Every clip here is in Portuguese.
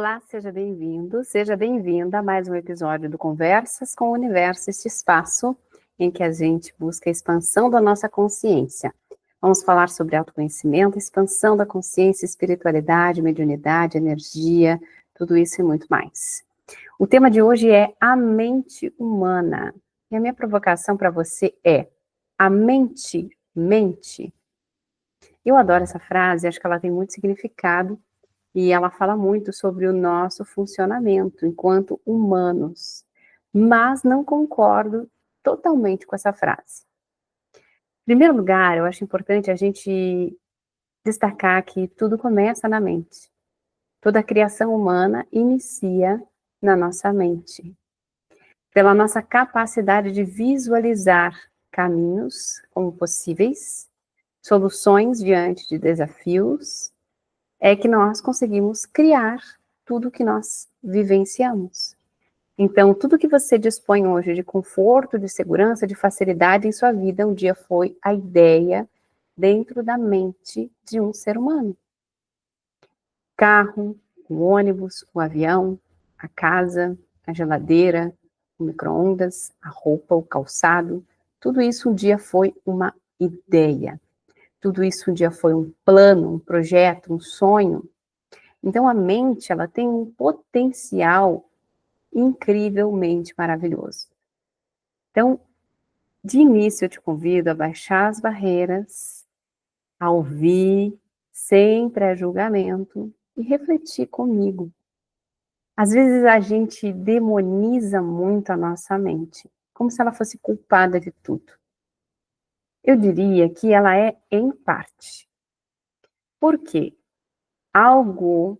Olá, seja bem-vindo, seja bem-vinda a mais um episódio do Conversas com o Universo, este espaço em que a gente busca a expansão da nossa consciência. Vamos falar sobre autoconhecimento, expansão da consciência, espiritualidade, mediunidade, energia, tudo isso e muito mais. O tema de hoje é a mente humana. E a minha provocação para você é: a mente mente? Eu adoro essa frase, acho que ela tem muito significado. E ela fala muito sobre o nosso funcionamento enquanto humanos, mas não concordo totalmente com essa frase. Em primeiro lugar, eu acho importante a gente destacar que tudo começa na mente. Toda a criação humana inicia na nossa mente. Pela nossa capacidade de visualizar caminhos como possíveis, soluções diante de desafios, é que nós conseguimos criar tudo que nós vivenciamos. Então, tudo que você dispõe hoje de conforto, de segurança, de facilidade em sua vida, um dia foi a ideia dentro da mente de um ser humano. Carro, o ônibus, o avião, a casa, a geladeira, o micro-ondas, a roupa, o calçado, tudo isso um dia foi uma ideia. Tudo isso um dia foi um plano, um projeto, um sonho. Então, a mente, ela tem um potencial incrivelmente maravilhoso. Então, de início, eu te convido a baixar as barreiras, a ouvir, sem pré-julgamento, e refletir comigo. Às vezes, a gente demoniza muito a nossa mente, como se ela fosse culpada de tudo. Eu diria que ela é em parte. Por quê? Algo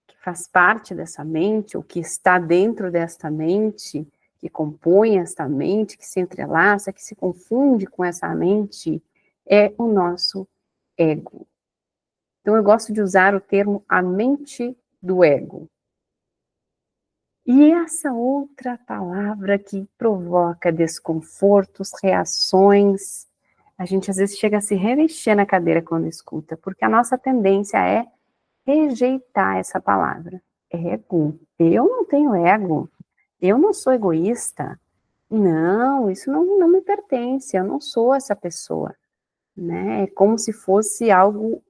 que faz parte dessa mente, ou que está dentro desta mente, que compõe esta mente, que se entrelaça, que se confunde com essa mente, é o nosso ego. Então, eu gosto de usar o termo a mente do ego. E essa outra palavra que provoca desconfortos, reações, a gente às vezes chega a se remexer na cadeira quando escuta, porque a nossa tendência é rejeitar essa palavra. Ego. Eu não tenho ego. Eu não sou egoísta. Não, isso não me pertence. Eu não sou essa pessoa. Né? É como se fosse algo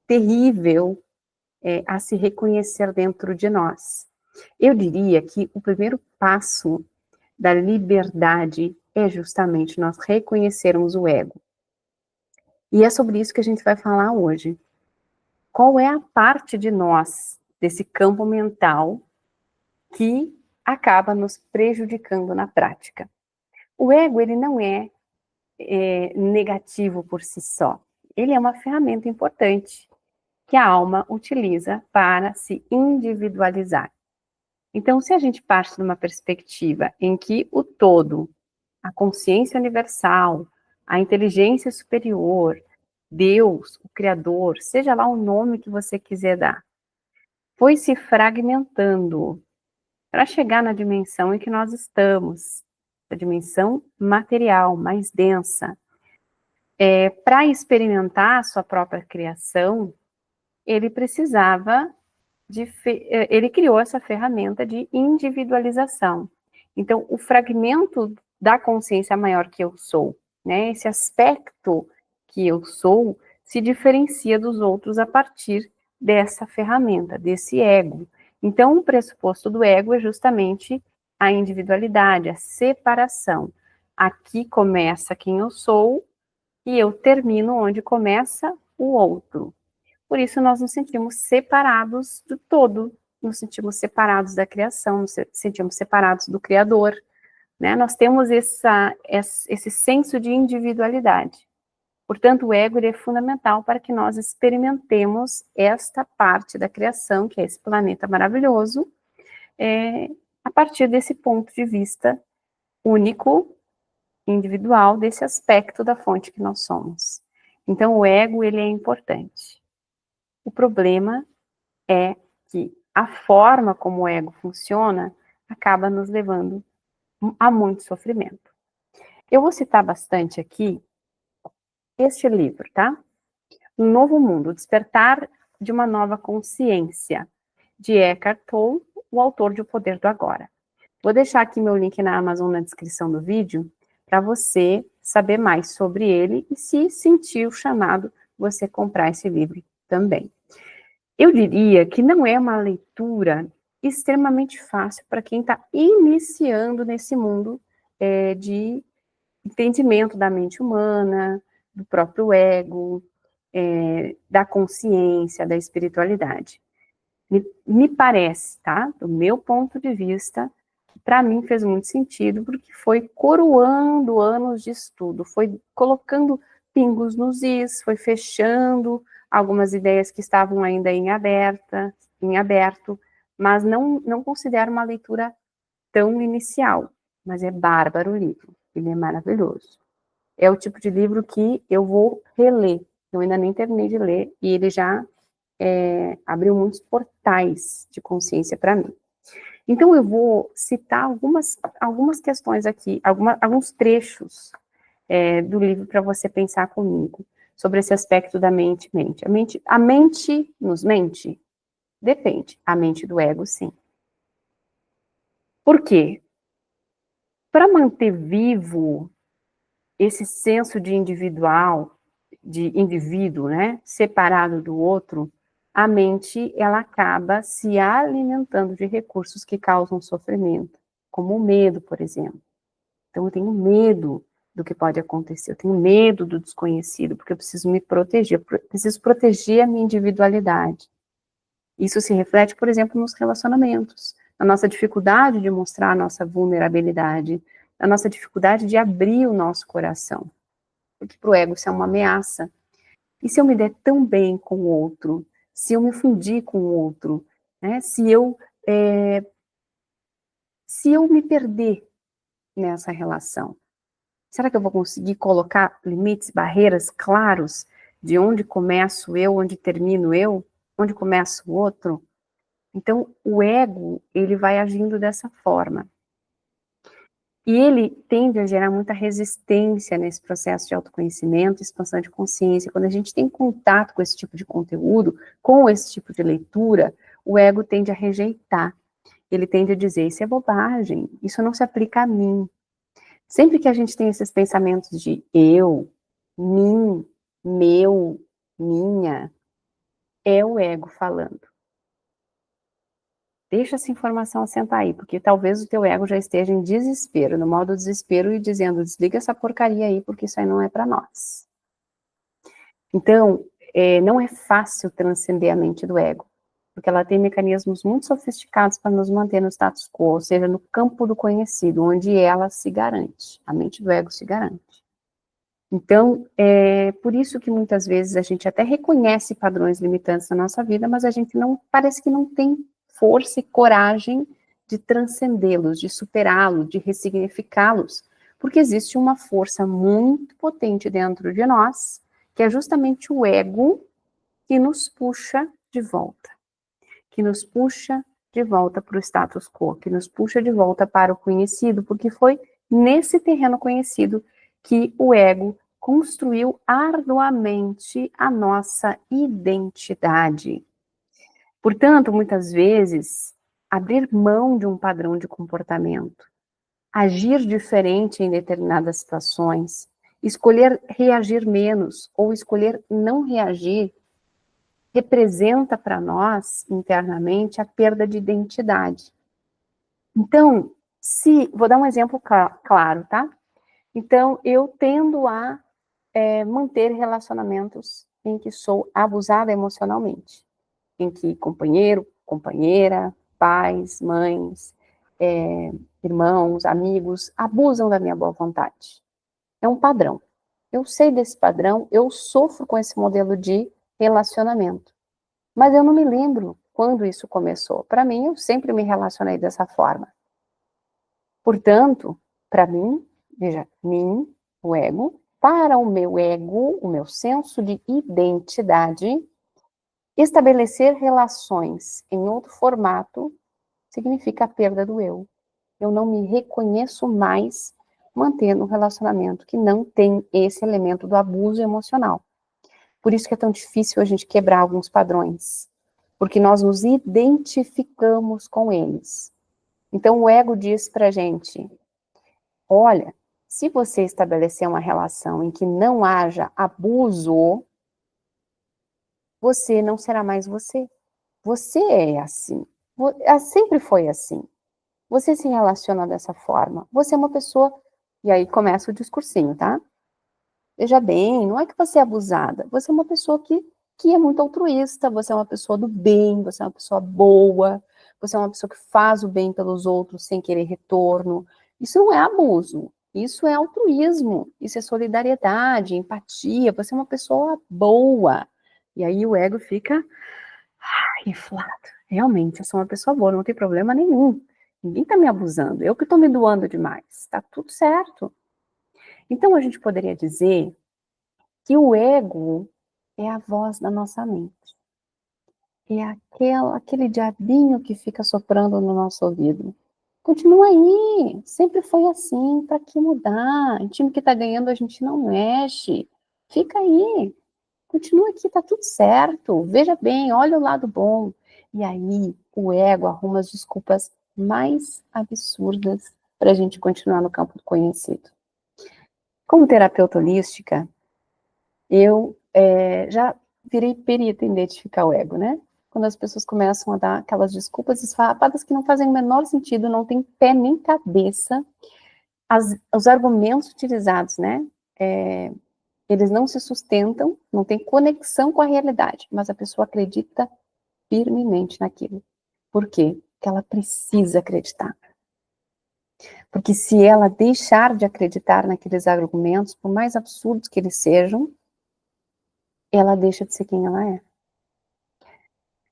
terrível a se reconhecer dentro de nós. Eu diria que o primeiro passo da liberdade é justamente nós reconhecermos o ego. E é sobre isso que a gente vai falar hoje. Qual é a parte de nós, desse campo mental, que acaba nos prejudicando na prática? O ego, ele não é negativo por si só. Ele é uma ferramenta importante que a alma utiliza para se individualizar. Então, se a gente parte de uma perspectiva em que o todo, a consciência universal, a inteligência superior, Deus, o Criador, seja lá o nome que você quiser dar, foi se fragmentando para chegar na dimensão em que nós estamos, a dimensão material, mais densa. Para experimentar a sua própria criação, ele precisava ele criou essa ferramenta de individualização. Então, o fragmento da consciência maior que eu sou, né, esse aspecto que eu sou, se diferencia dos outros a partir dessa ferramenta, desse ego. Então, o pressuposto do ego é justamente a individualidade, a separação. Aqui começa quem eu sou e eu termino onde começa o outro. Por isso nós nos sentimos separados do todo, nos sentimos separados da criação, nos sentimos separados do Criador, né? Nós temos esse senso de individualidade. Portanto, o ego ele é fundamental para que nós experimentemos esta parte da criação, que é esse planeta maravilhoso, a partir desse ponto de vista único, individual, desse aspecto da fonte que nós somos. Então, o ego ele é importante. O problema é que a forma como o ego funciona acaba nos levando a muito sofrimento. Eu vou citar bastante aqui este livro, tá? Um Novo Mundo, o Despertar de uma Nova Consciência. de Eckhart Tolle, o autor de O Poder do Agora. Vou deixar aqui meu link na Amazon na descrição do vídeo, para você saber mais sobre ele e, se sentir o chamado, você comprar esse livro também. Eu diria que não é uma leitura extremamente fácil para quem está iniciando nesse mundo de entendimento da mente humana, do próprio ego, da consciência, da espiritualidade. Me parece, tá? Do meu ponto de vista, para mim fez muito sentido, porque foi coroando anos de estudo, foi colocando pingos nos is, foi fechando algumas ideias que estavam ainda em aberto, mas não considero uma leitura tão inicial, mas é bárbaro o livro, ele é maravilhoso. É o tipo de livro que eu vou reler, eu ainda nem terminei de ler, e ele já abriu muitos portais de consciência para mim. Então, eu vou citar algumas questões aqui, alguns trechos do livro para você pensar comigo sobre esse aspecto da mente. A mente nos mente? Depende. A mente do ego, sim. Por quê? Para manter vivo esse senso de indivíduo, né, separado do outro, a mente, ela acaba se alimentando de recursos que causam sofrimento, como o medo, por exemplo. Então, eu tenho medo do que pode acontecer, eu tenho medo do desconhecido, porque eu preciso me proteger, preciso proteger a minha individualidade. Isso se reflete, por exemplo, nos relacionamentos, na nossa dificuldade de mostrar a nossa vulnerabilidade, na nossa dificuldade de abrir o nosso coração, porque para o ego isso é uma ameaça. E se eu me der tão bem com o outro, se eu me fundir com o outro, né, se eu me perder nessa relação, será que eu vou conseguir colocar limites, barreiras claros de onde começo eu, onde termino eu, onde começa o outro? Então, o ego, ele vai agindo dessa forma. E ele tende a gerar muita resistência nesse processo de autoconhecimento, expansão de consciência. Quando a gente tem contato com esse tipo de conteúdo, com esse tipo de leitura, o ego tende a rejeitar. Ele tende a dizer, isso é bobagem, isso não se aplica a mim. Sempre que a gente tem esses pensamentos de eu, mim, meu, minha, é o ego falando. Deixa essa informação assentar aí, porque talvez o teu ego já esteja em desespero, no modo desespero, e dizendo, desliga essa porcaria aí, porque isso aí não é para nós. Então, não é fácil transcender a mente do ego, porque ela tem mecanismos muito sofisticados para nos manter no status quo, ou seja, no campo do conhecido, onde ela se garante, a mente do ego se garante. Então, por isso que muitas vezes a gente até reconhece padrões limitantes na nossa vida, mas a gente parece que não tem força e coragem de transcendê-los, de superá-los, de ressignificá-los, porque existe uma força muito potente dentro de nós, que é justamente o ego que nos puxa de volta, para o status quo, que nos puxa de volta para o conhecido, porque foi nesse terreno conhecido que o ego construiu arduamente a nossa identidade. Portanto, muitas vezes, abrir mão de um padrão de comportamento, agir diferente em determinadas situações, escolher reagir menos ou escolher não reagir, representa para nós, internamente, a perda de identidade. Então, vou dar um exemplo claro, tá? Então, eu tendo a manter relacionamentos em que sou abusada emocionalmente, em que companheiro, companheira, pais, mães, irmãos, amigos, abusam da minha boa vontade. É um padrão. Eu sei desse padrão, eu sofro com esse modelo de relacionamento. Mas eu não me lembro quando isso começou. Para mim, eu sempre me relacionei dessa forma. Portanto, para mim, veja, o ego, para o meu senso de identidade, estabelecer relações em outro formato significa a perda do eu. Eu não me reconheço mais mantendo um relacionamento que não tem esse elemento do abuso emocional. Por isso que é tão difícil a gente quebrar alguns padrões. porque nós nos identificamos com eles. Então, o ego diz pra gente, olha, se você estabelecer uma relação em que não haja abuso, você não será mais você. Você é assim. Sempre foi assim. Você se relaciona dessa forma. Você é uma pessoa... E aí começa o discursinho, tá? Veja bem, não é que você é abusada. Você é uma pessoa que é muito altruísta. Você é uma pessoa do bem. Você é uma pessoa boa. Você é uma pessoa que faz o bem pelos outros sem querer retorno. Isso não é abuso. Isso é altruísmo. Isso é solidariedade, empatia. Você é uma pessoa boa. E aí o ego fica inflado. Realmente, eu sou uma pessoa boa, não tem problema nenhum. Ninguém está me abusando, eu que estou me doando demais. Está tudo certo. Então, a gente poderia dizer que o ego é a voz da nossa mente. É aquele diabinho que fica soprando no nosso ouvido. Continua aí, sempre foi assim, para que mudar? O time que está ganhando a gente não mexe. Fica aí, continua aqui, tá tudo certo. Veja bem, olha o lado bom. E aí, o ego arruma as desculpas mais absurdas para a gente continuar no campo do conhecido. Como terapeuta holística, eu já virei perita em identificar o ego, né? Quando as pessoas começam a dar aquelas desculpas esfarrapadas que não fazem o menor sentido, não tem pé nem cabeça, os argumentos utilizados, né? Eles não se sustentam, não tem conexão com a realidade, mas a pessoa acredita firmemente naquilo. Por quê? Porque ela precisa acreditar. Porque se ela deixar de acreditar naqueles argumentos, por mais absurdos que eles sejam, ela deixa de ser quem ela é.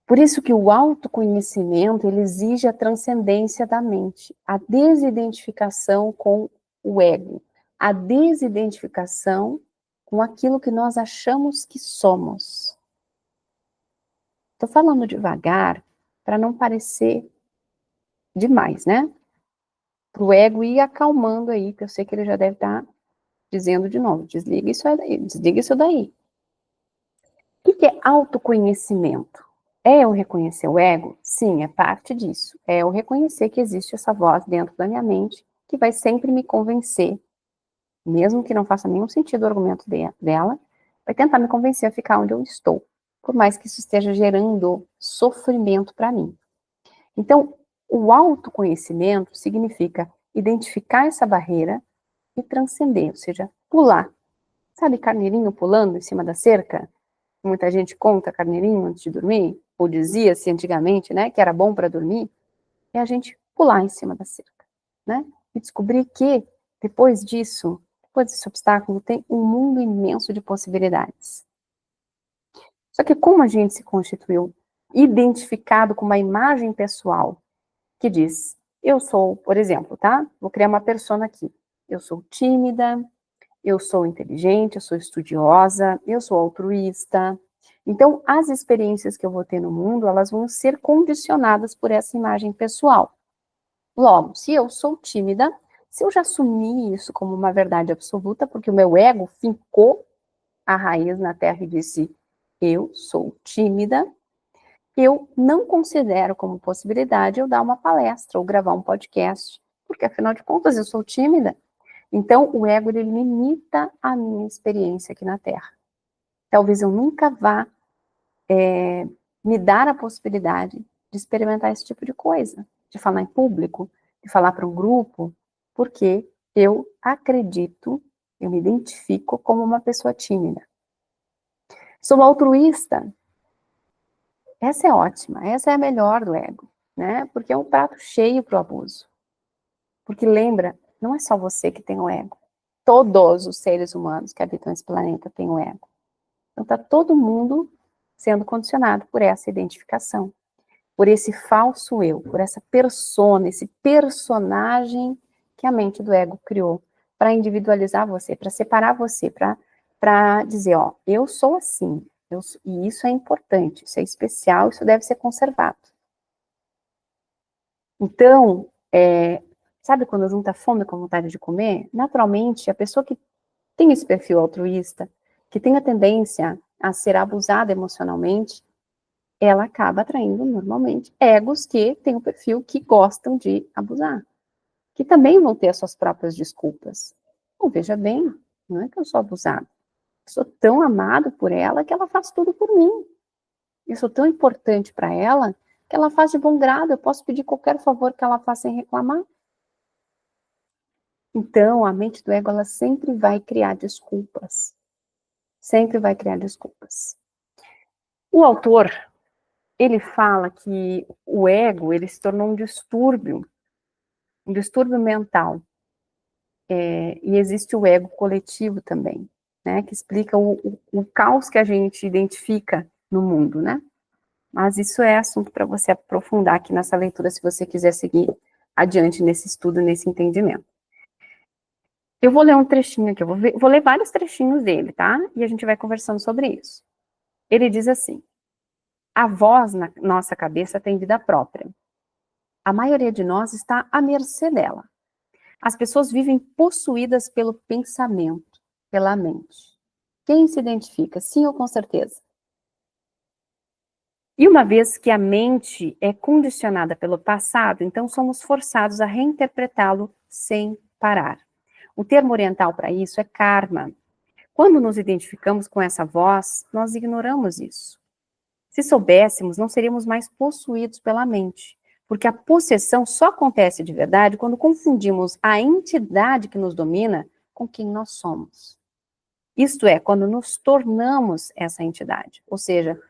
Por isso que o autoconhecimento, ele exige a transcendência da mente, a desidentificação com o ego, a desidentificação com aquilo que nós achamos que somos. Estou falando devagar para não parecer demais, né? Para o ego ir acalmando aí, que eu sei que ele já deve estar dizendo de novo, desliga isso daí, desliga isso daí. O que é autoconhecimento? É eu reconhecer o ego? Sim, é parte disso. É eu reconhecer que existe essa voz dentro da minha mente que vai sempre me convencer, mesmo que não faça nenhum sentido o argumento dela, vai tentar me convencer a ficar onde eu estou, por mais que isso esteja gerando sofrimento para mim. Então, o autoconhecimento significa identificar essa barreira e transcender, ou seja, pular. Sabe carneirinho pulando em cima da cerca? Muita gente conta carneirinho antes de dormir, ou dizia-se antigamente, né, que era bom para dormir, é a gente pular em cima da cerca, né? E descobrir que, depois disso, depois desse obstáculo, tem um mundo imenso de possibilidades. Só que como a gente se constituiu identificado com uma imagem pessoal que diz, eu sou, por exemplo, tá? Vou criar uma persona aqui. Eu sou tímida, eu sou inteligente, eu sou estudiosa, eu sou altruísta. Então, as experiências que eu vou ter no mundo, elas vão ser condicionadas por essa imagem pessoal. Logo, se eu sou tímida, se eu já assumi isso como uma verdade absoluta, porque o meu ego fincou a raiz na terra e disse, eu sou tímida, eu não considero como possibilidade eu dar uma palestra ou gravar um podcast, porque afinal de contas eu sou tímida. Então, o ego, ele limita a minha experiência aqui na Terra. Talvez eu nunca vá me dar a possibilidade de experimentar esse tipo de coisa, de falar em público, de falar para um grupo, porque eu acredito, eu me identifico como uma pessoa tímida. Sou altruísta. Essa é ótima, essa é a melhor do ego, né? Porque é um prato cheio para o abuso. Porque lembra, não é só você que tem o ego. Todos os seres humanos que habitam esse planeta têm o ego. Então está todo mundo sendo condicionado por essa identificação, por esse falso eu, por essa persona, esse personagem que a mente do ego criou para individualizar você, para separar você, para dizer, ó, eu sou assim, e isso é importante, isso é especial, isso deve ser conservado. Então, sabe quando junta fome com vontade de comer? Naturalmente, a pessoa que tem esse perfil altruísta, que tem a tendência a ser abusada emocionalmente, ela acaba atraindo, normalmente, egos que têm um perfil que gostam de abusar, que também vão ter as suas próprias desculpas. Bom, veja bem, não é que eu sou abusado, eu sou tão amado por ela que ela faz tudo por mim. Eu sou tão importante para ela que ela faz de bom grado, eu posso pedir qualquer favor que ela faça sem reclamar. Então, a mente do ego, ela sempre vai criar desculpas. Sempre vai criar desculpas. O autor, ele fala que o ego, ele se tornou um distúrbio mental. E existe o ego coletivo também, né, que explica o caos que a gente identifica no mundo, né? Mas isso é assunto para você aprofundar aqui nessa leitura, se você quiser seguir adiante nesse estudo, nesse entendimento. Eu vou ler um trechinho aqui, vou ler vários trechinhos dele, tá? E a gente vai conversando sobre isso. Ele diz assim: a voz na nossa cabeça tem vida própria. A maioria de nós está à mercê dela. As pessoas vivem possuídas pelo pensamento, pela mente. Quem se identifica? Sim ou com certeza? E uma vez que a mente é condicionada pelo passado, então somos forçados a reinterpretá-lo sem parar. O termo oriental para isso é karma. Quando nos identificamos com essa voz, nós ignoramos isso. Se soubéssemos, não seríamos mais possuídos pela mente, porque a possessão só acontece de verdade quando confundimos a entidade que nos domina com quem nós somos. Isto é, quando nos tornamos essa entidade, ou seja,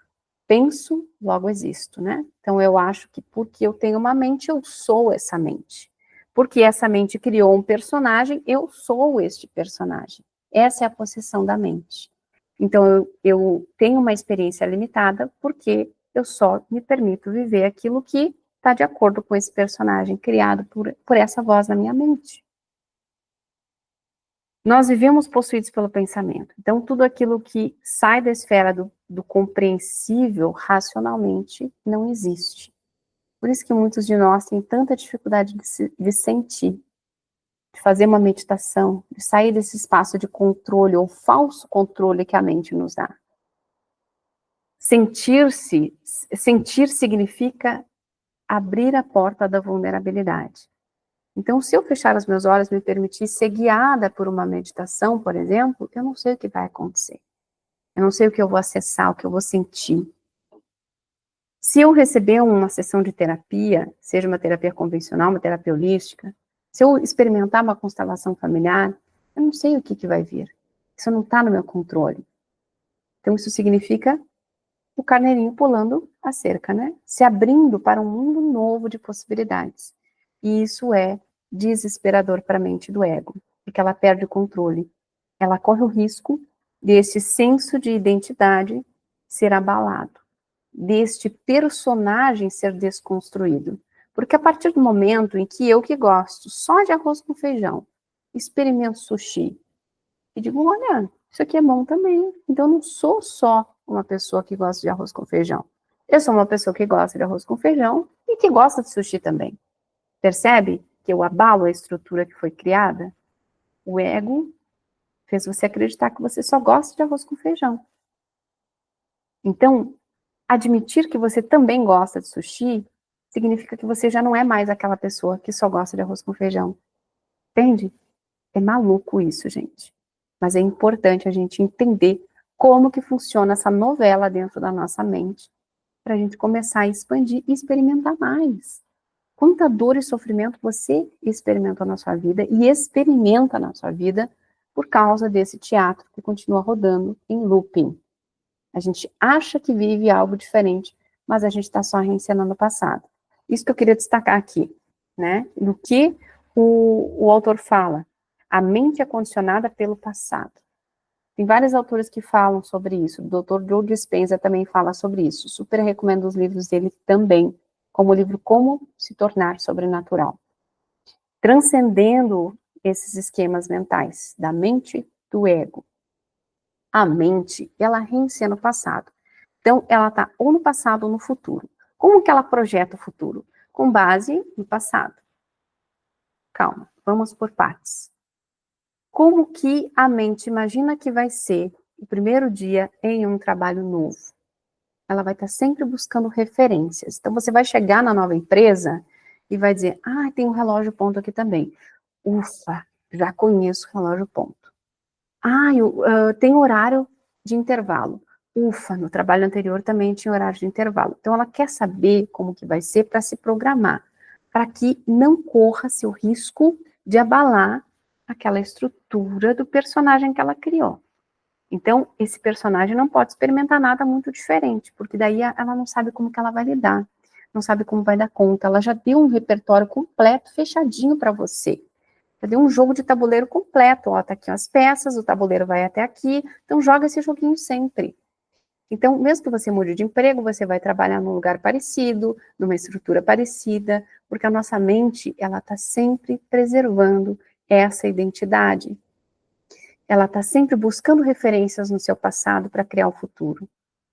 penso, logo existo, né? Então eu acho que porque eu tenho uma mente, eu sou essa mente. Porque essa mente criou um personagem, eu sou este personagem. Essa é a possessão da mente. Então eu tenho uma experiência limitada porque eu só me permito viver aquilo que está de acordo com esse personagem criado por essa voz na minha mente. Nós vivemos possuídos pelo pensamento. Então, tudo aquilo que sai da esfera do compreensível racionalmente não existe. Por isso que muitos de nós têm tanta dificuldade de sentir, de fazer uma meditação, de sair desse espaço de controle ou falso controle que a mente nos dá. Sentir significa abrir a porta da vulnerabilidade. Então, se eu fechar os meus olhos, me permitir ser guiada por uma meditação, por exemplo, eu não sei o que vai acontecer. Eu não sei o que eu vou acessar, o que eu vou sentir. Se eu receber uma sessão de terapia, seja uma terapia convencional, uma terapia holística, se eu experimentar uma constelação familiar, eu não sei o que vai vir. Isso não está no meu controle. Então, isso significa o carneirinho pulando a cerca, né? Se abrindo para um mundo novo de possibilidades. E isso é desesperador para a mente do ego, porque ela perde o controle. Ela corre o risco desse senso de identidade ser abalado, deste personagem ser desconstruído. Porque a partir do momento em que eu que gosto só de arroz com feijão, experimento sushi, e digo, olha, isso aqui é bom também. Então, eu não sou só uma pessoa que gosta de arroz com feijão. Eu sou uma pessoa que gosta de arroz com feijão e que gosta de sushi também. Percebe que eu abalo a estrutura que foi criada? O ego fez você acreditar que você só gosta de arroz com feijão. Então, admitir que você também gosta de sushi significa que você já não é mais aquela pessoa que só gosta de arroz com feijão. Entende? É maluco isso, gente. Mas é importante a gente entender como que funciona essa novela dentro da nossa mente, para a gente começar a expandir e experimentar mais. Quanta dor e sofrimento você experimentou na sua vida e experimenta na sua vida por causa desse teatro que continua rodando em looping. A gente acha que vive algo diferente, mas a gente está só reencenando o passado. Isso que eu queria destacar aqui, né? Do que o autor fala. A mente é condicionada pelo passado. Tem vários autores que falam sobre isso. O Dr. Joe Dispenza também fala sobre isso. Super recomendo os livros dele também, como o livro Como se Tornar Sobrenatural. Transcendendo esses esquemas mentais da mente do ego. A mente, ela reencena o passado. Então, ela está ou no passado ou no futuro. Como que ela projeta o futuro? Com base no passado. Calma, vamos por partes. Como que a mente imagina que vai ser o primeiro dia em um trabalho novo? ela vai estar sempre buscando referências. Então, você vai chegar na nova empresa e vai dizer, tem um relógio ponto aqui também. Ufa, já conheço o relógio ponto. Tem horário de intervalo. Ufa, no trabalho anterior também tinha horário de intervalo. Então, ela quer saber como que vai ser para se programar, para que não corra-se o risco de abalar aquela estrutura do personagem que ela criou. Então, esse personagem não pode experimentar nada muito diferente, porque daí ela não sabe como que ela vai lidar, não sabe como vai dar conta. Ela já deu um repertório completo, fechadinho para você. Já deu um jogo de tabuleiro completo. Ó, tá aqui as peças, o tabuleiro vai até aqui. Então, joga esse joguinho sempre. Então, mesmo que você mude de emprego, você vai trabalhar num lugar parecido, numa estrutura parecida, porque a nossa mente, ela está sempre preservando essa identidade. Ela está sempre buscando referências no seu passado para criar o futuro.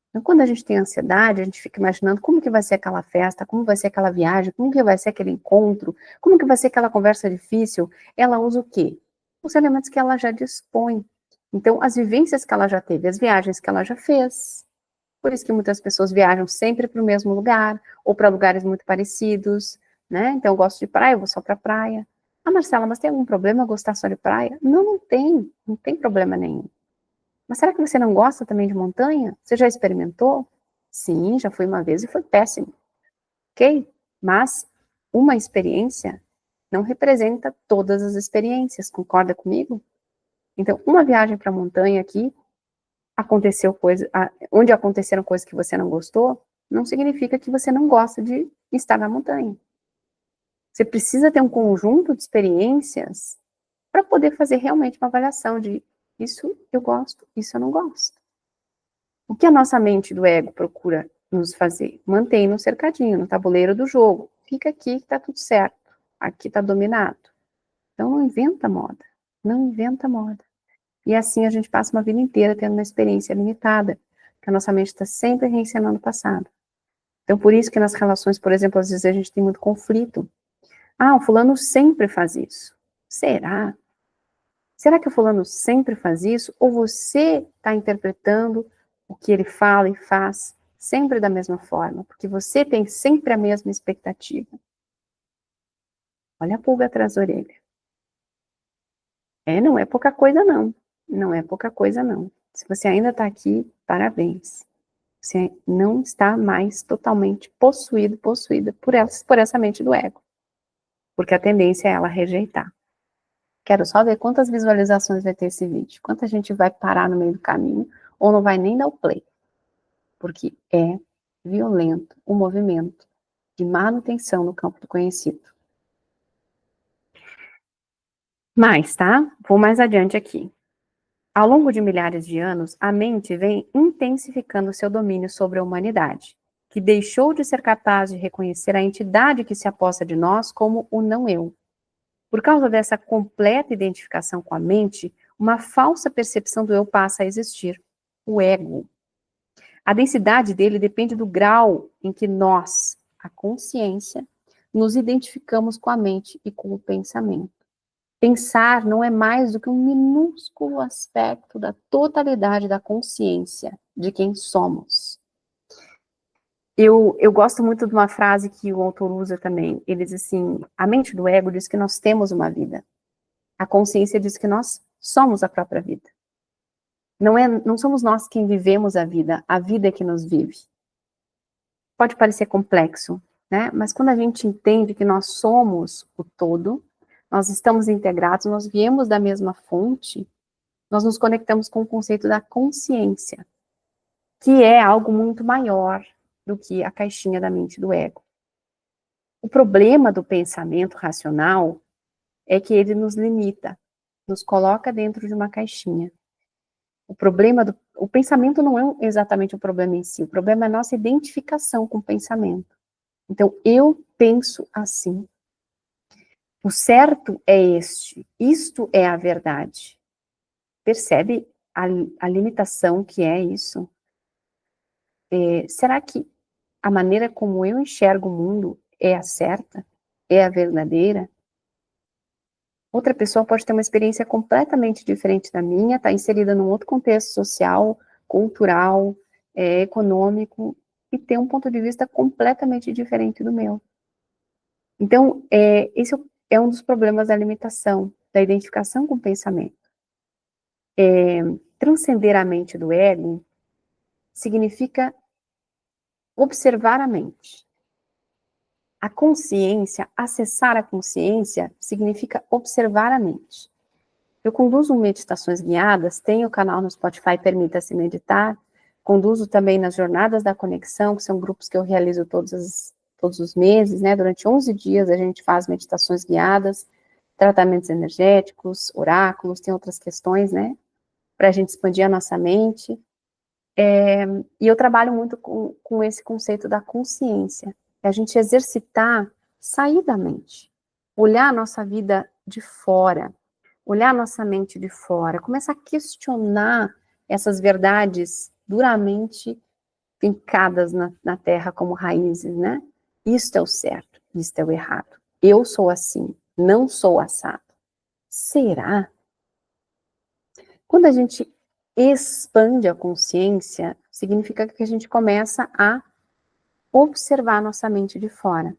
Então, quando a gente tem ansiedade, a gente fica imaginando como que vai ser aquela festa, como vai ser aquela viagem, como que vai ser aquele encontro, como que vai ser aquela conversa difícil. Ela usa o quê? Os elementos que ela já dispõe. Então, as vivências que ela já teve, as viagens que ela já fez. Por isso que muitas pessoas viajam sempre para o mesmo lugar, ou para lugares muito parecidos, né? Então, eu gosto de praia, eu vou só para praia. Marcela, mas tem algum problema gostar só de praia? Não, não tem problema nenhum. Mas será que você não gosta também de montanha? Você já experimentou? Sim, já fui uma vez e foi péssimo. Ok? Mas uma experiência não representa todas as experiências, concorda comigo? Então, uma viagem para a montanha aqui, onde aconteceram coisas que você não gostou, não significa que você não gosta de estar na montanha. Você precisa ter um conjunto de experiências para poder fazer realmente uma avaliação de isso eu gosto, isso eu não gosto. O que a nossa mente do ego procura nos fazer? Mantém no cercadinho, no tabuleiro do jogo. Fica aqui que tá tudo certo. Aqui tá dominado. Então não inventa moda. Não inventa moda. E assim a gente passa uma vida inteira tendo uma experiência limitada, que a nossa mente está sempre reencenando o passado. Então por isso que nas relações, por exemplo, às vezes a gente tem muito conflito. O fulano sempre faz isso. Será? Será que o fulano sempre faz isso? Ou você está interpretando o que ele fala e faz sempre da mesma forma? Porque você tem sempre a mesma expectativa. Olha a pulga atrás da orelha. Não é pouca coisa, não. Não é pouca coisa, não. Se você ainda está aqui, parabéns. Você não está mais totalmente possuída por essa mente do ego. Porque a tendência é ela rejeitar. Quero só ver quantas visualizações vai ter esse vídeo. Quanta gente vai parar no meio do caminho ou não vai nem dar o play. Porque é violento o movimento de manutenção no campo do conhecido. Mas, tá? Vou mais adiante aqui. Ao longo de milhares de anos, a mente vem intensificando seu domínio sobre a humanidade, que deixou de ser capaz de reconhecer a entidade que se aposta de nós como o não-eu. Por causa dessa completa identificação com a mente, uma falsa percepção do eu passa a existir, o ego. A densidade dele depende do grau em que nós, a consciência, nos identificamos com a mente e com o pensamento. Pensar não é mais do que um minúsculo aspecto da totalidade da consciência de quem somos. Eu gosto muito de uma frase que o autor usa também. Ele diz assim: a mente do ego diz que nós temos uma vida. A consciência diz que nós somos a própria vida. Não somos nós quem vivemos a vida é que nos vive. Pode parecer complexo, né? Mas quando a gente entende que nós somos o todo, nós estamos integrados, nós viemos da mesma fonte, nós nos conectamos com o conceito da consciência, que é algo muito maior do que a caixinha da mente do ego. O problema do pensamento racional é que ele nos limita, nos coloca dentro de uma caixinha. O pensamento não é exatamente o problema em si, o problema é a nossa identificação com o pensamento. Então, eu penso assim. O certo é este, isto é a verdade. Percebe a limitação que é isso? Será que a maneira como eu enxergo o mundo é a certa? É a verdadeira? Outra pessoa pode ter uma experiência completamente diferente da minha, está inserida num outro contexto social, cultural, econômico, e ter um ponto de vista completamente diferente do meu. Então, esse é um dos problemas da limitação, da identificação com o pensamento. Transcender a mente do ego significa observar a mente. A consciência, acessar a consciência, significa observar a mente. Eu conduzo meditações guiadas, tenho o canal no Spotify Permita-se Meditar, conduzo também nas Jornadas da Conexão, que são grupos que eu realizo todos os meses, né? Durante 11 dias a gente faz meditações guiadas, tratamentos energéticos, oráculos, tem outras questões, né? Para a gente expandir a nossa mente. E eu trabalho muito com esse conceito da consciência, é a gente exercitar, sair da mente, olhar a nossa vida de fora, olhar a nossa mente de fora, começar a questionar essas verdades duramente fincadas na terra como raízes, né? Isto é o certo, isto é o errado. Eu sou assim, não sou assado. Será? Quando a gente expande a consciência, significa que a gente começa a observar a nossa mente de fora.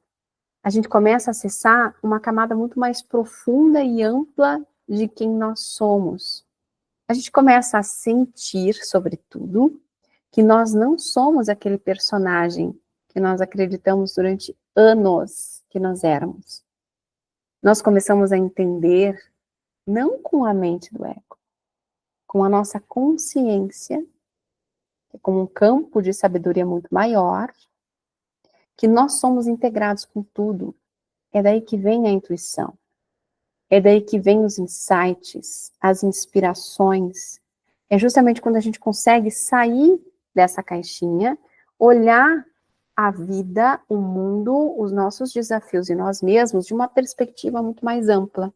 A gente começa a acessar uma camada muito mais profunda e ampla de quem nós somos. A gente começa a sentir, sobretudo, que nós não somos aquele personagem que nós acreditamos durante anos que nós éramos. Nós começamos a entender, não com a mente do ego, com a nossa consciência, que é como um campo de sabedoria muito maior, que nós somos integrados com tudo. É daí que vem a intuição. É daí que vem os insights, as inspirações. É justamente quando a gente consegue sair dessa caixinha, olhar a vida, o mundo, os nossos desafios e nós mesmos de uma perspectiva muito mais ampla,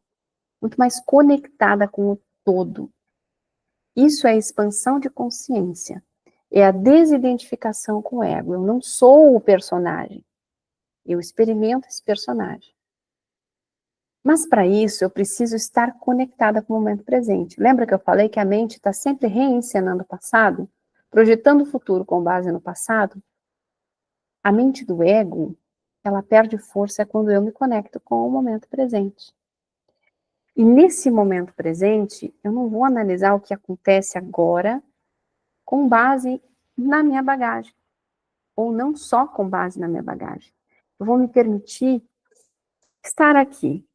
muito mais conectada com o todo. Isso é expansão de consciência. É a desidentificação com o ego. Eu não sou o personagem. Eu experimento esse personagem. Mas para isso eu preciso estar conectada com o momento presente. Lembra que eu falei que a mente está sempre reencenando o passado? Projetando o futuro com base no passado? A mente do ego, ela perde força quando eu me conecto com o momento presente. E nesse momento presente, eu não vou analisar o que acontece agora com base na minha bagagem. Ou não só com base na minha bagagem. Eu vou me permitir estar aqui,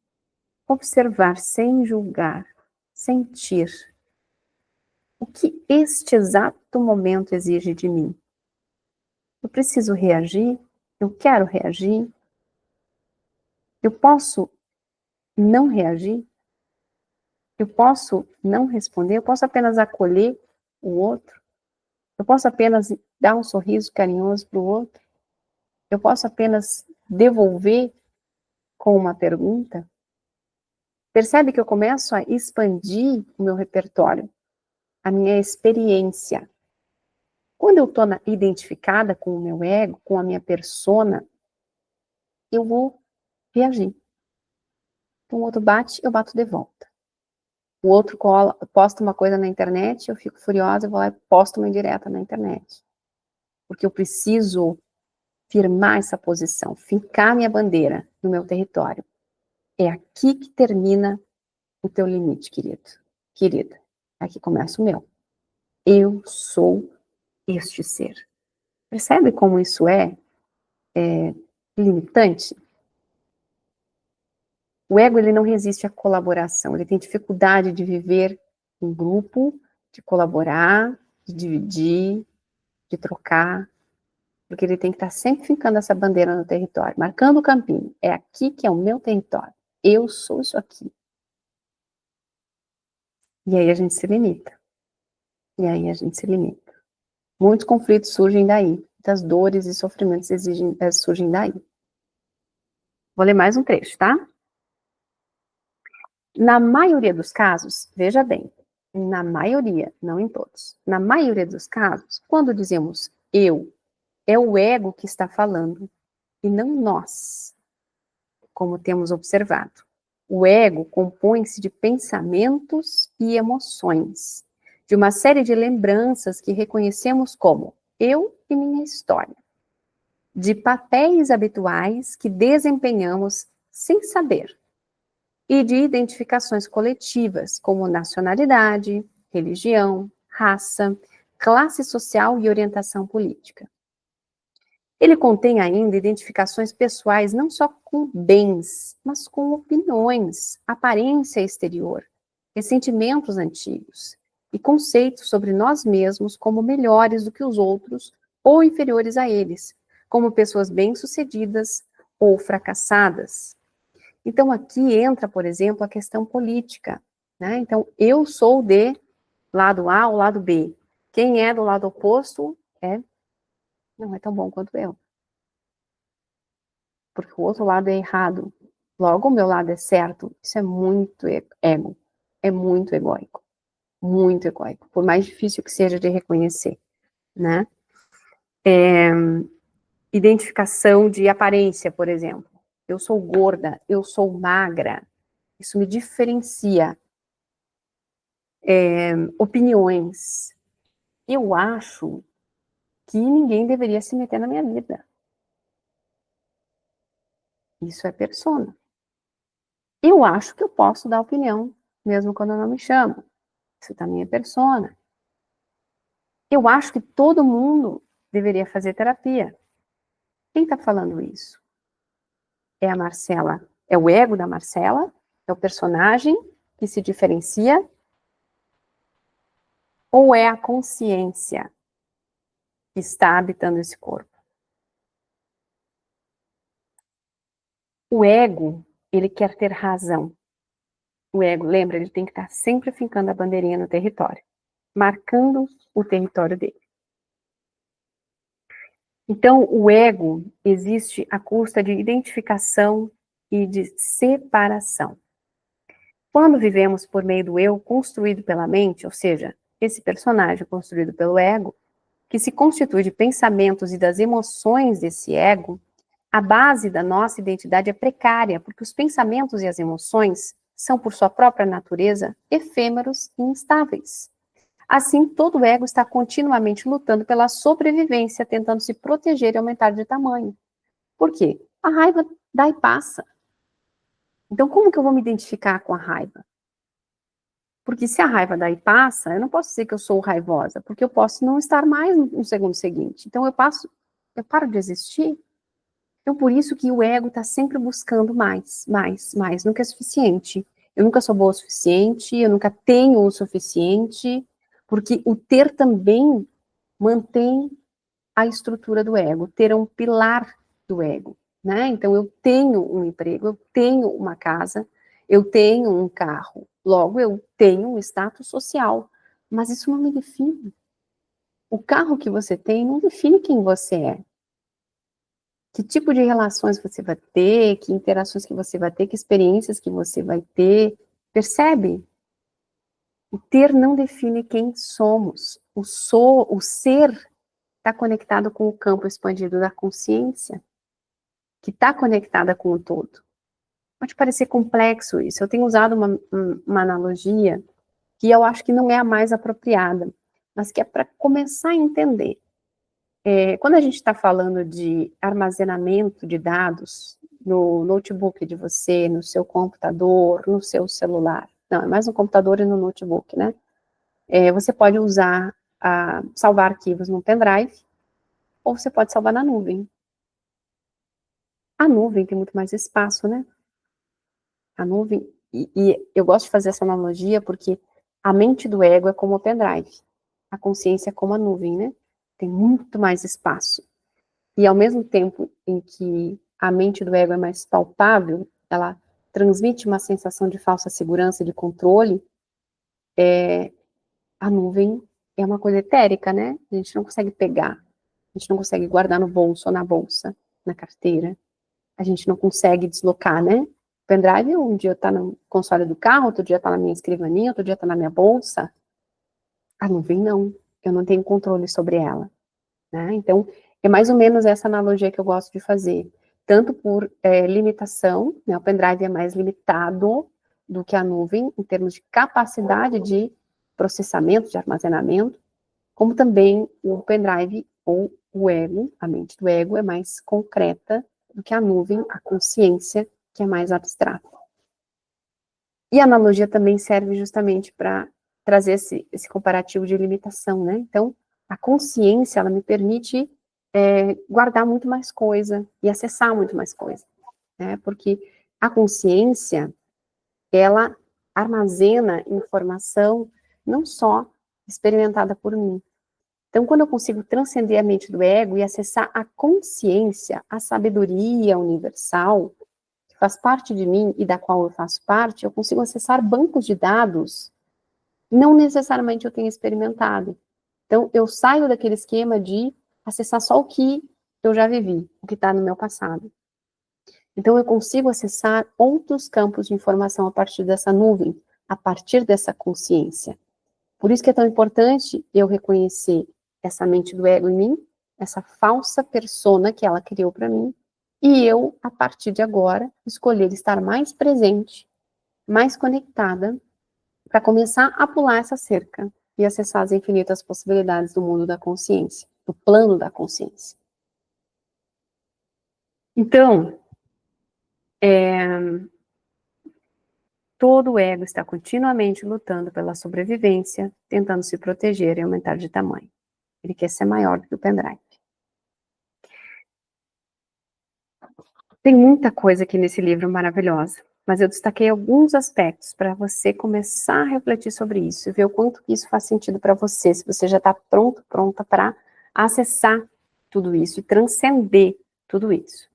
observar sem julgar, sentir o que este exato momento exige de mim. Eu preciso reagir? Eu quero reagir? Eu posso não reagir? Eu posso não responder? Eu posso apenas acolher o outro? Eu posso apenas dar um sorriso carinhoso para o outro? Eu posso apenas devolver com uma pergunta? Percebe que eu começo a expandir o meu repertório, a minha experiência. Quando eu estou identificada com o meu ego, com a minha persona, eu vou reagir. Então, o outro bate, eu bato de volta. O outro posta uma coisa na internet, eu fico furiosa, eu vou lá e posto uma indireta na internet. Porque eu preciso firmar essa posição, fincar minha bandeira no meu território. É aqui que termina o teu limite, querido. Querida, aqui começa o meu. Eu sou este ser. Percebe como isso é limitante? O ego, ele não resiste à colaboração, ele tem dificuldade de viver em grupo, de colaborar, de dividir, de trocar, porque ele tem que estar sempre fincando essa bandeira no território, marcando o campinho. É aqui que é o meu território. Eu sou isso aqui. E aí a gente se limita. E aí a gente se limita. Muitos conflitos surgem daí. Muitas dores e sofrimentos surgem daí. Vou ler mais um trecho, tá? Na maioria dos casos, veja bem, na maioria, não em todos, na maioria dos casos, quando dizemos eu, é o ego que está falando e não nós, como temos observado. O ego compõe-se de pensamentos e emoções, de uma série de lembranças que reconhecemos como eu e minha história. de papéis habituais que desempenhamos sem saber, e de identificações coletivas, como nacionalidade, religião, raça, classe social e orientação política. Ele contém ainda identificações pessoais não só com bens, mas com opiniões, aparência exterior, ressentimentos antigos e conceitos sobre nós mesmos como melhores do que os outros ou inferiores a eles, como pessoas bem-sucedidas ou fracassadas. Então, aqui entra, por exemplo, a questão política, né? Então, eu sou de lado A ou lado B. Quem é do lado oposto não é tão bom quanto eu, porque o outro lado é errado. Logo, o meu lado é certo. Isso é muito ego, é muito egóico, por mais difícil que seja de reconhecer, né? Identificação de aparência, por exemplo. Eu sou gorda, eu sou magra. Isso me diferencia. Opiniões. Eu acho que ninguém deveria se meter na minha vida. Isso é persona. Eu acho que eu posso dar opinião, mesmo quando eu não me chamo. Isso também é persona. Eu acho que todo mundo deveria fazer terapia. Quem está falando isso? É a Marcela. É o ego da Marcela? É o personagem que se diferencia? Ou é a consciência que está habitando esse corpo? O ego, ele quer ter razão. O ego, lembra, ele tem que estar sempre fincando a bandeirinha no território, marcando o território dele. Então, o ego existe à custa de identificação e de separação. Quando vivemos por meio do eu construído pela mente, ou seja, esse personagem construído pelo ego, que se constitui de pensamentos e das emoções desse ego, a base da nossa identidade é precária, porque os pensamentos e as emoções são, por sua própria natureza, efêmeros e instáveis. Assim, todo ego está continuamente lutando pela sobrevivência, tentando se proteger e aumentar de tamanho. Por quê? A raiva dá e passa. Então, como que eu vou me identificar com a raiva? Porque se a raiva dá e passa, eu não posso dizer que eu sou raivosa, porque eu posso não estar mais no segundo seguinte. Então, eu paro de existir. Então, por isso que o ego está sempre buscando mais, mais, mais. Nunca é suficiente. Eu nunca sou boa o suficiente, eu nunca tenho o suficiente, porque o ter também mantém a estrutura do ego. Ter é um pilar do ego, né? Então, eu tenho um emprego, eu tenho uma casa, eu tenho um carro. Logo, eu tenho um status social. Mas isso não me define. O carro que você tem não define quem você é. Que tipo de relações você vai ter, que interações que você vai ter, que experiências que você vai ter. Percebe? O ter não define quem somos. O ser está conectado com o campo expandido da consciência, que está conectada com o todo. Pode parecer complexo isso. Eu tenho usado uma analogia que eu acho que não é a mais apropriada, mas que é para começar a entender. Quando a gente está falando de armazenamento de dados no notebook de você, no seu computador, no seu celular, não, é mais no computador e no notebook, né? Você pode usar, salvar arquivos no pendrive, ou você pode salvar na nuvem. A nuvem tem muito mais espaço, né? A nuvem, e eu gosto de fazer essa analogia porque a mente do ego é como o pendrive, a consciência é como a nuvem, né? Tem muito mais espaço. E ao mesmo tempo em que a mente do ego é mais palpável, ela transmite uma sensação de falsa segurança, de controle, a nuvem é uma coisa etérica, né? A gente não consegue pegar, a gente não consegue guardar no bolso ou na bolsa, na carteira, a gente não consegue deslocar, né? O pendrive um dia está no console do carro, outro dia está na minha escrivaninha, outro dia está na minha bolsa. A nuvem não, eu não tenho controle sobre ela, né? Então, é mais ou menos essa analogia que eu gosto de fazer. Tanto por limitação, né? O pendrive é mais limitado do que a nuvem, em termos de capacidade de processamento, de armazenamento, como também o pendrive ou o ego, a mente do ego, é mais concreta do que a nuvem, a consciência, que é mais abstrata. E a analogia também serve justamente para trazer esse comparativo de limitação, né? Então, a consciência, ela me permite guardar muito mais coisa e acessar muito mais coisa, né? Porque a consciência, ela armazena informação não só experimentada por mim. Então, quando eu consigo transcender a mente do ego e acessar a consciência, a sabedoria universal, que faz parte de mim e da qual eu faço parte, eu consigo acessar bancos de dados, não necessariamente eu tenho experimentado. Então, eu saio daquele esquema de acessar só o que eu já vivi, o que está no meu passado. Então, eu consigo acessar outros campos de informação a partir dessa nuvem, a partir dessa consciência. Por isso que é tão importante eu reconhecer essa mente do ego em mim, essa falsa persona que ela criou para mim, e eu, a partir de agora, escolher estar mais presente, mais conectada, para começar a pular essa cerca e acessar as infinitas possibilidades do mundo da consciência, do plano da consciência. Então, todo o ego está continuamente lutando pela sobrevivência, tentando se proteger e aumentar de tamanho. Ele quer ser maior do que o pendrive. Tem muita coisa aqui nesse livro maravilhosa, mas eu destaquei alguns aspectos para você começar a refletir sobre isso e ver o quanto que isso faz sentido para você, se você já está pronta para acessar tudo isso e transcender tudo isso.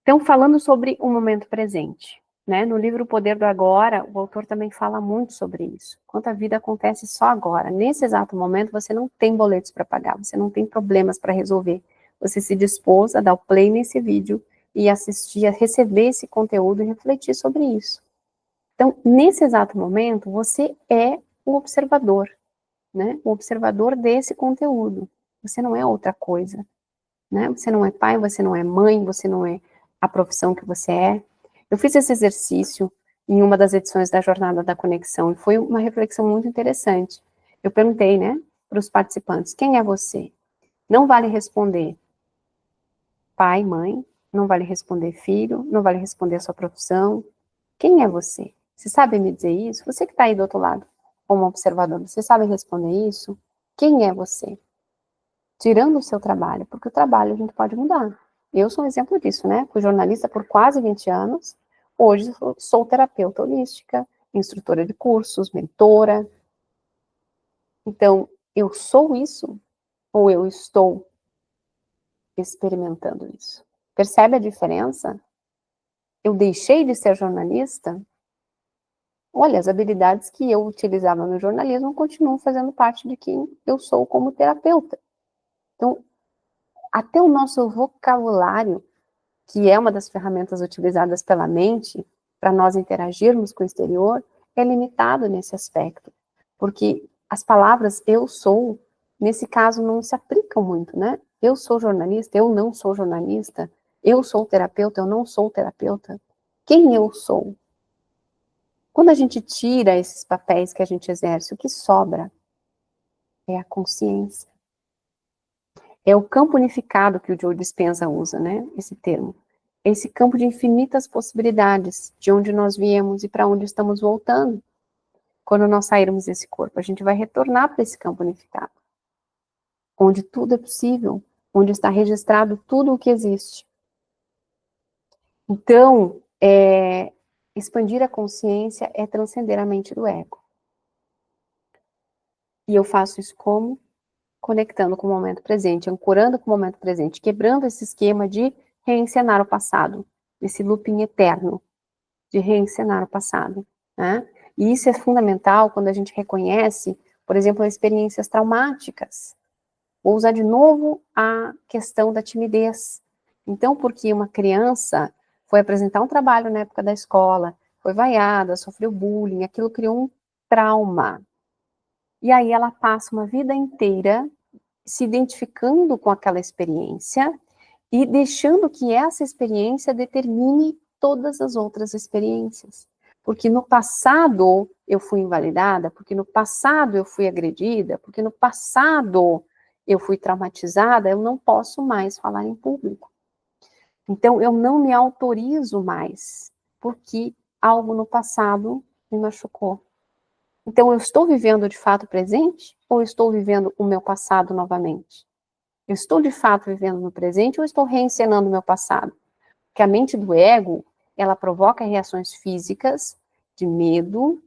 Então, falando sobre o momento presente, né? No livro O Poder do Agora, o autor também fala muito sobre isso. Quanto a vida acontece só agora. Nesse exato momento, você não tem boletos para pagar, você não tem problemas para resolver. Você se dispôs a dar o play nesse vídeo e assistir, a receber esse conteúdo e refletir sobre isso. Então, nesse exato momento, você é o observador, né? O observador desse conteúdo. Você não é outra coisa, né? Você não é pai, você não é mãe, você não é a profissão que você é. Eu fiz esse exercício em uma das edições da Jornada da Conexão e foi uma reflexão muito interessante. Eu perguntei, né, para os participantes, quem é você? Não vale responder pai, mãe, não vale responder filho, não vale responder a sua profissão. Quem é você? Você sabe me dizer isso? Você que está aí do outro lado, como observador, você sabe responder isso? Quem é você? Tirando o seu trabalho, porque o trabalho a gente pode mudar. Eu sou um exemplo disso, né? Fui jornalista por quase 20 anos, hoje sou terapeuta holística, instrutora de cursos, mentora. Então, eu sou isso ou eu estou experimentando isso? Percebe a diferença? Eu deixei de ser jornalista? Olha, as habilidades que eu utilizava no jornalismo continuam fazendo parte de quem eu sou como terapeuta. Então, até o nosso vocabulário, que é uma das ferramentas utilizadas pela mente para nós interagirmos com o exterior, é limitado nesse aspecto. Porque as palavras eu sou, nesse caso, não se aplicam muito, né? Eu sou jornalista, eu não sou jornalista. Eu sou terapeuta, eu não sou terapeuta. Quem eu sou? Quando a gente tira esses papéis que a gente exerce, o que sobra é a consciência. É o campo unificado que o Joe Dispenza usa, né? Esse termo. Esse campo de infinitas possibilidades, de onde nós viemos e para onde estamos voltando. Quando nós sairmos desse corpo, a gente vai retornar para esse campo unificado, onde tudo é possível, onde está registrado tudo o que existe. Então, expandir a consciência é transcender a mente do ego. E eu faço isso como? Conectando com o momento presente, ancorando com o momento presente, quebrando esse esquema de reencenar o passado, esse looping eterno de reencenar o passado, né? E isso é fundamental quando a gente reconhece, por exemplo, experiências traumáticas. Vou usar de novo a questão da timidez. Então, porque uma criança foi apresentar um trabalho na época da escola, foi vaiada, sofreu bullying, aquilo criou um trauma. E aí ela passa uma vida inteira se identificando com aquela experiência e deixando que essa experiência determine todas as outras experiências. Porque no passado eu fui invalidada, porque no passado eu fui agredida, porque no passado eu fui traumatizada, eu não posso mais falar em público. Então, eu não me autorizo mais, porque algo no passado me machucou. Então, eu estou vivendo de fato o presente ou eu estou vivendo o meu passado novamente? Eu estou de fato vivendo no presente ou estou reencenando o meu passado? Porque a mente do ego, ela provoca reações físicas de medo,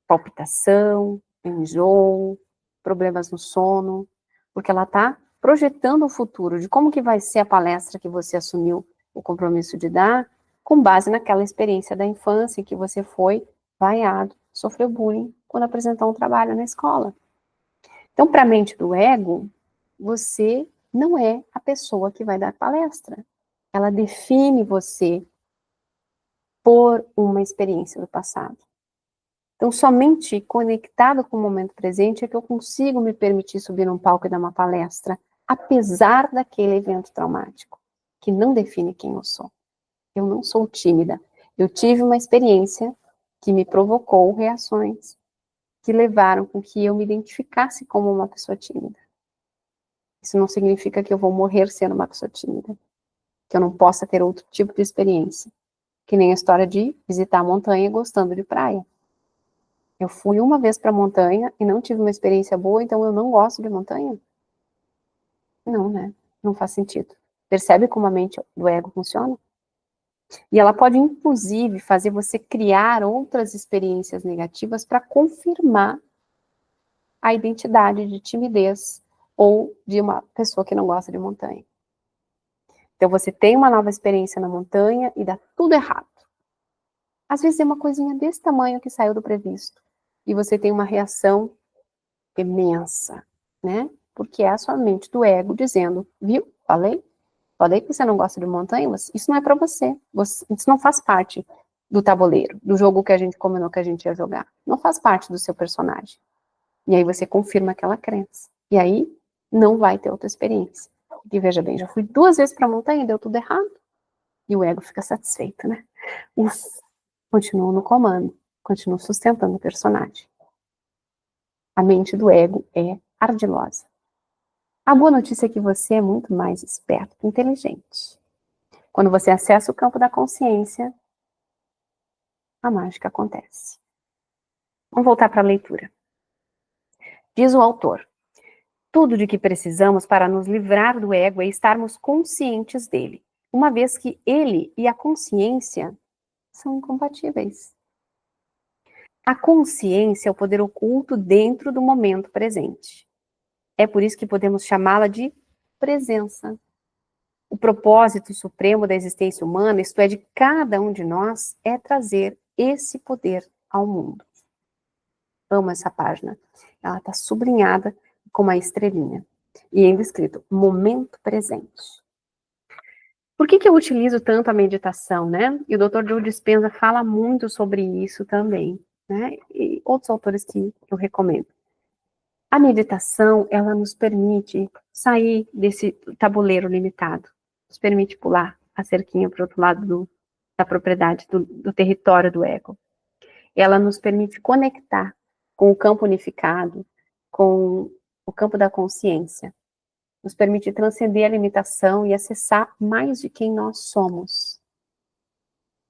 palpitação, enjoo, problemas no sono, porque ela está projetando o futuro de como que vai ser a palestra que você assumiu o compromisso de dar, com base naquela experiência da infância em que você foi vaiado, sofreu bullying quando apresentou um trabalho na escola. Então, para a mente do ego, você não é a pessoa que vai dar palestra. Ela define você por uma experiência do passado. Então, somente conectado com o momento presente é que eu consigo me permitir subir num palco e dar uma palestra, apesar daquele evento traumático, que não define quem eu sou. Eu não sou tímida. Eu tive uma experiência que me provocou reações que levaram com que eu me identificasse como uma pessoa tímida. Isso não significa que eu vou morrer sendo uma pessoa tímida, que eu não possa ter outro tipo de experiência, que nem a história de visitar a montanha gostando de praia. Eu fui uma vez para a montanha e não tive uma experiência boa, então eu não gosto de montanha? Não, né? Não faz sentido. Percebe como a mente do ego funciona? E ela pode, inclusive, fazer você criar outras experiências negativas para confirmar a identidade de timidez ou de uma pessoa que não gosta de montanha. Então, você tem uma nova experiência na montanha e dá tudo errado. Às vezes é uma coisinha desse tamanho que saiu do previsto. E você tem uma reação imensa, né? Porque é a sua mente do ego dizendo, viu? Falei que você não gosta de montanha, mas isso não é para você. Isso não faz parte do tabuleiro, do jogo que a gente combinou que a gente ia jogar. Não faz parte do seu personagem. E aí você confirma aquela crença. E aí não vai ter outra experiência. E veja bem, já fui 2 vezes para a montanha e deu tudo errado. E o ego fica satisfeito, né? Ufa, continuo no comando, continuo sustentando o personagem. A mente do ego é ardilosa. A boa notícia é que você é muito mais esperto que inteligente. Quando você acessa o campo da consciência, a mágica acontece. Vamos voltar para a leitura. Diz o autor: tudo de que precisamos para nos livrar do ego é estarmos conscientes dele, uma vez que ele e a consciência são incompatíveis. A consciência é o poder oculto dentro do momento presente. É por isso que podemos chamá-la de presença. O propósito supremo da existência humana, isto é, de cada um de nós, é trazer esse poder ao mundo. Amo essa página. Ela está sublinhada com uma estrelinha. E ainda escrito, momento presente. Por que eu utilizo tanto a meditação, né? E o Dr. Joe Dispenza fala muito sobre isso também, né? E outros autores que eu recomendo. A meditação, ela nos permite sair desse tabuleiro limitado. Nos permite pular a cerquinha para o outro lado da propriedade, do território do ego. Ela nos permite conectar com o campo unificado, com o campo da consciência. Nos permite transcender a limitação e acessar mais de quem nós somos.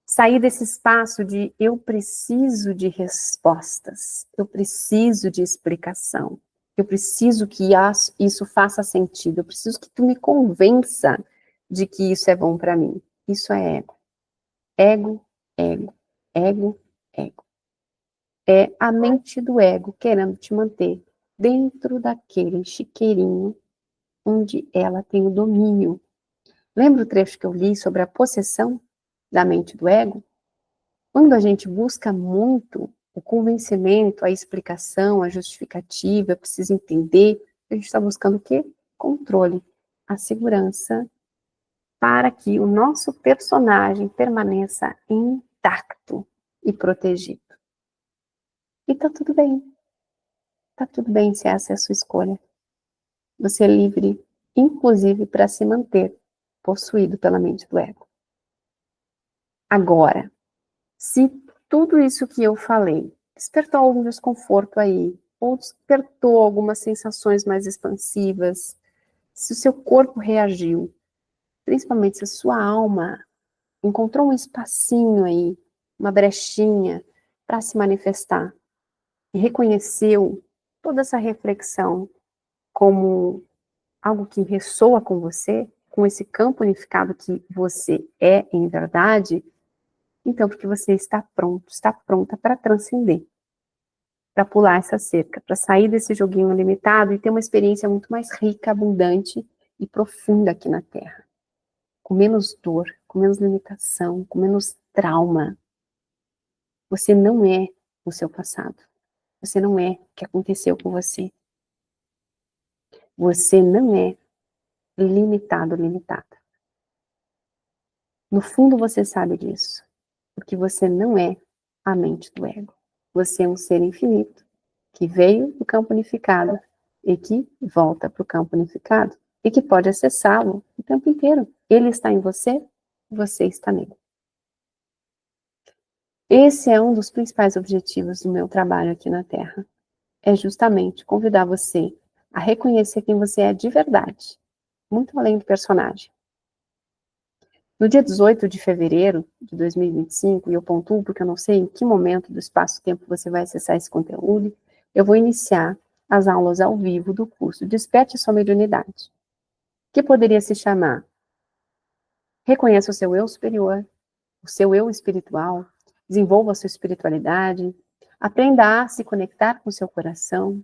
Sair desse espaço de eu preciso de respostas, eu preciso de explicação, eu preciso que isso faça sentido, eu preciso que tu me convença de que isso é bom para mim. Isso é ego. Ego, ego, ego, ego. É a mente do ego querendo te manter dentro daquele chiqueirinho onde ela tem o domínio. Lembra o trecho que eu li sobre a possessão da mente do ego? Quando a gente busca muito o convencimento, a explicação, a justificativa, eu preciso entender, a gente está buscando o quê? Controle, a segurança, para que o nosso personagem permaneça intacto e protegido. E tá tudo bem. Tá tudo bem se essa é a sua escolha. Você é livre, inclusive, para se manter possuído pela mente do ego. Agora, se tudo isso que eu falei despertou algum desconforto aí, ou despertou algumas sensações mais expansivas, se o seu corpo reagiu, principalmente se a sua alma encontrou um espacinho aí, uma brechinha para se manifestar e reconheceu toda essa reflexão como algo que ressoa com você, com esse campo unificado que você é em verdade, então porque você está pronto, está pronta para transcender, para pular essa cerca, para sair desse joguinho limitado e ter uma experiência muito mais rica, abundante e profunda aqui na Terra, com menos dor, com menos limitação, com menos trauma. Você não é o seu passado. Você não é o que aconteceu com você. Você não é limitado, limitada. No fundo você sabe disso, porque você não é a mente do ego. Você é um ser infinito que veio do campo unificado e que volta para o campo unificado e que pode acessá-lo o tempo inteiro. Ele está em você, você está nele. Esse é um dos principais objetivos do meu trabalho aqui na Terra. É justamente convidar você a reconhecer quem você é de verdade, muito além do personagem. No dia 18 de fevereiro de 2025, e eu pontuo porque eu não sei em que momento do espaço-tempo você vai acessar esse conteúdo, eu vou iniciar as aulas ao vivo do curso Desperte Sua Mediunidade, que poderia se chamar Reconheça o seu eu superior, o seu eu espiritual, desenvolva a sua espiritualidade, aprenda a se conectar com o seu coração.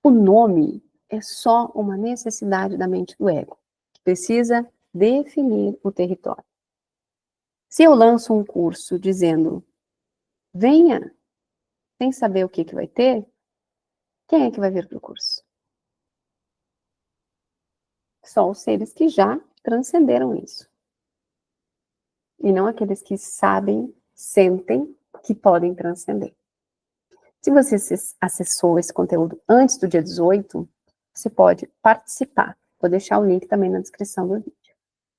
O nome é só uma necessidade da mente do ego, que precisa definir o território. Se eu lanço um curso dizendo, venha, sem saber o que vai ter, quem é que vai vir para o curso? Só os seres que já transcenderam isso. E não aqueles que sabem, sentem que podem transcender. Se você acessou esse conteúdo antes do dia 18, você pode participar. Vou deixar o link também na descrição do vídeo.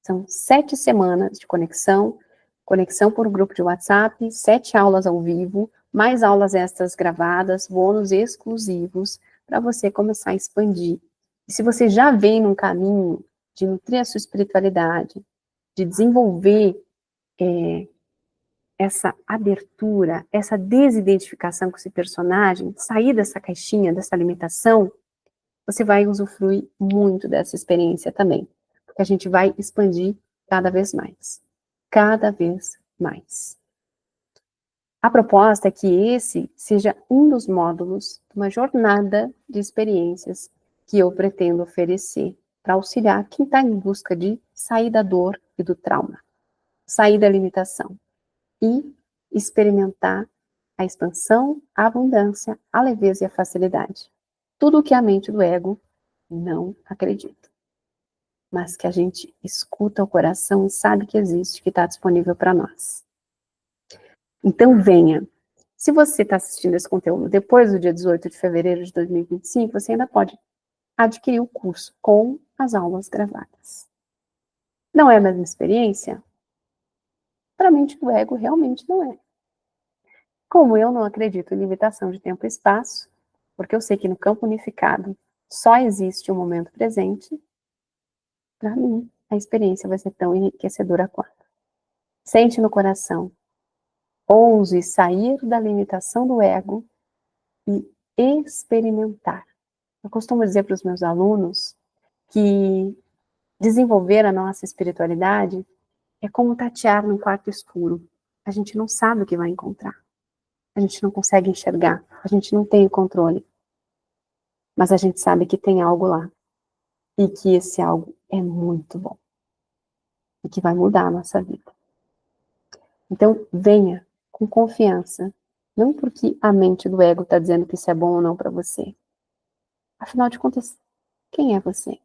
São 7 semanas de conexão, conexão por grupo de WhatsApp, 7 aulas ao vivo, mais aulas extras gravadas, bônus exclusivos, para você começar a expandir. E se você já vem num caminho de nutrir a sua espiritualidade, de desenvolver essa abertura, essa desidentificação com esse personagem, sair dessa caixinha, dessa limitação, você vai usufruir muito dessa experiência também. Porque a gente vai expandir cada vez mais. Cada vez mais. A proposta é que esse seja um dos módulos de uma jornada de experiências que eu pretendo oferecer para auxiliar quem está em busca de sair da dor e do trauma, sair da limitação e experimentar a expansão, a abundância, a leveza e a facilidade. Tudo o que a mente do ego não acredita, mas que a gente escuta o coração e sabe que existe, que está disponível para nós. Então venha. Se você está assistindo esse conteúdo depois do dia 18 de fevereiro de 2025, você ainda pode adquirir o curso com as aulas gravadas. Não é a mesma experiência? Para a mente do ego, realmente não é. Como eu não acredito em limitação de tempo e espaço, porque eu sei que no campo unificado só existe o momento presente, para mim, a experiência vai ser tão enriquecedora quanto. Sente no coração. Ouse sair da limitação do ego e experimentar. Eu costumo dizer para os meus alunos que desenvolver a nossa espiritualidade é como tatear num quarto escuro. A gente não sabe o que vai encontrar. A gente não consegue enxergar. A gente não tem o controle. Mas a gente sabe que tem algo lá. E que esse algo é muito bom. E que vai mudar a nossa vida. Então, venha com confiança. Não porque a mente do ego está dizendo que isso é bom ou não para você. Afinal de contas, quem é você?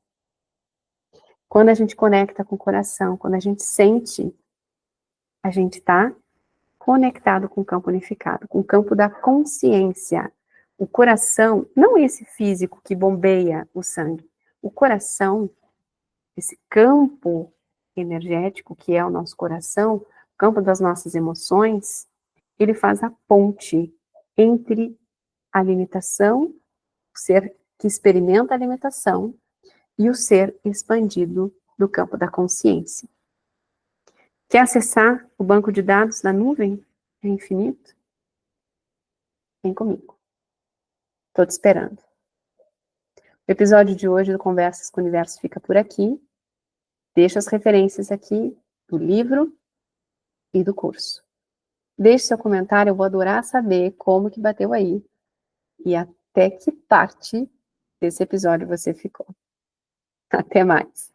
Quando a gente conecta com o coração, quando a gente sente, a gente está conectado com o campo unificado, com o campo da consciência. O coração, não esse físico que bombeia o sangue. O coração, esse campo energético que é o nosso coração, o campo das nossas emoções, ele faz a ponte entre a limitação, o ser que experimenta a limitação e o ser expandido do campo da consciência. Quer acessar o banco de dados da nuvem? É infinito? Vem comigo. Estou te esperando. O episódio de hoje do Conversas com o Universo fica por aqui. Deixa as referências aqui do livro e do curso. Deixe seu comentário, eu vou adorar saber como que bateu aí e até que parte desse episódio você ficou. Até mais.